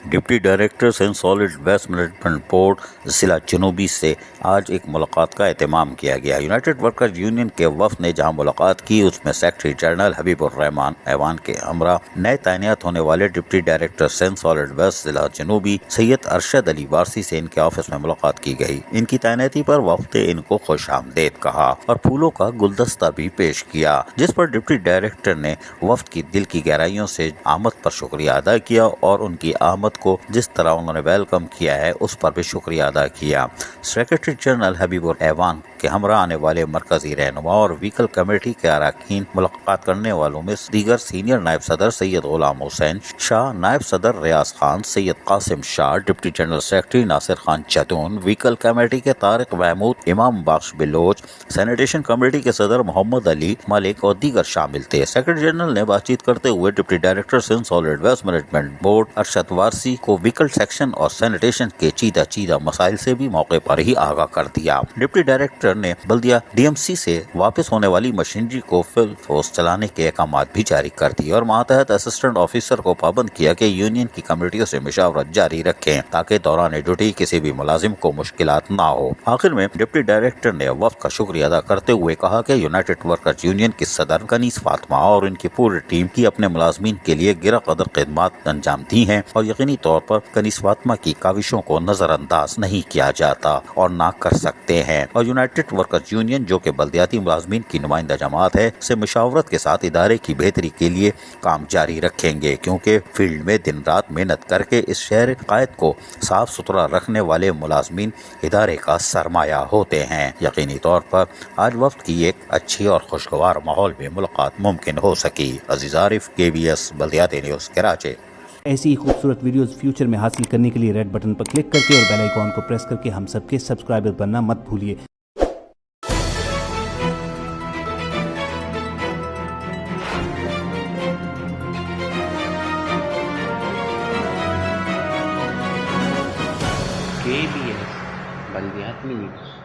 Deputy directors and solid waste management board ضلع جنوبی سے آج ایک ملاقات کا اہتمام کیا گیا۔ یونائٹڈ ورکرز یونین کے وفد نے جہاں ملاقات کی، اس میں سیکرٹری جنرل حبیب الرحمان ایوان کے ہمراہ نئے تعینات ہونے والے deputy directors and solid waste ضلع جنوبی سید ارشد علی وارثی سے ان کے آفس میں ملاقات کی گئی۔ ان کی تعیناتی پر وفد نے ان کو خوش آمدید کہا اور پھولوں کا گلدستہ بھی پیش کیا، جس پر ڈپٹی ڈائریکٹر نے وفد کی دل کی گہرائیوں سے آمد پر شکریہ ادا کیا اور ان کی آمد کو جس طرح انہوں نے ویلکم کیا ہے اس پر بھی شکریہ ادا کیا۔ سیکرٹری جنرل حبیب الرحمان کے ہمراہ آنے والے مرکزی رہنما اور ویکل کمیٹی کے اراکین ملاقات کرنے والوں میں دیگر سینئر نائب صدر سید غلام حسین شاہ، نائب صدر ریاض خان، سید قاسم شاہ، deputy general secretary Nasir Khan چتون، vehicle committee کے طارق محمود، امام بخش بلوچ، سینیٹیشن کمیٹی کے صدر محمد علی ملک اور دیگر شامل تھے۔ سیکرٹری جنرل نے بات چیت کرتے ہوئے deputy director solid waste management board Arshad Warsi کو ویکل سیکشن اور سینیٹیشن کے چیدہ مسائل سے بھی موقع پر ہی آگاہ کر دیا۔ ڈپٹی ڈائریکٹر نے بلدیہ ڈی ایم سی سے واپس ہونے والی مشینری کو فل فورس چلانے کے احکامات بھی جاری کر دیے اور ماتحت اسسٹنٹ آفیسر کو پابند کیا کہ یونین کی کمیٹیوں سے مشاورت جاری رکھیں تاکہ دوران ڈیوٹی کسی بھی ملازم کو مشکلات نہ ہو۔ آخر میں ڈپٹی ڈائریکٹر نے وفد کا شکریہ ادا کرتے ہوئے کہا کہ یونائٹڈ ورکرز یونین کی صدر کنیز فاطمہ اور ان کی پوری ٹیم کی اپنے ملازمین کے لیے گرہ قدر خدمات انجام دی ہیں اور یقینی طور پر کنیز فاطمہ کی کاوشوں کو نظر انداز نہیں کیا جاتا اور نہ کر سکتے ہیں، اور یونائٹڈ ورکرز یونین جو کہ بلدیاتی ملازمین کی نمائندہ جماعت ہے سے مشاورت کے ساتھ ادارے کی بہتری کے لیے کام جاری رکھیں گے، کیونکہ فیلڈ میں دن رات محنت کر کے اس شہر قائد کو صاف ستھرا رکھنے والے ملازمین ادارے کا سرمایہ ہوتے ہیں۔ یقینی طور پر آج وفد کی ایک اچھی اور خوشگوار ماحول میں ملاقات ممکن ہو سکی۔ عزیز عارف، KBS بلدیاتی نیوز کراچی۔ ایسی ہی خوبصورت ویڈیوز فیوچر میں حاصل کرنے کے لیے ریڈ بٹن پر کلک کر کے اور بیل آئیکن کو پریس کر کے ہم سب کے سبسکرائبر بننا مت بھولیے۔ KBS بلدیاتی نیوز۔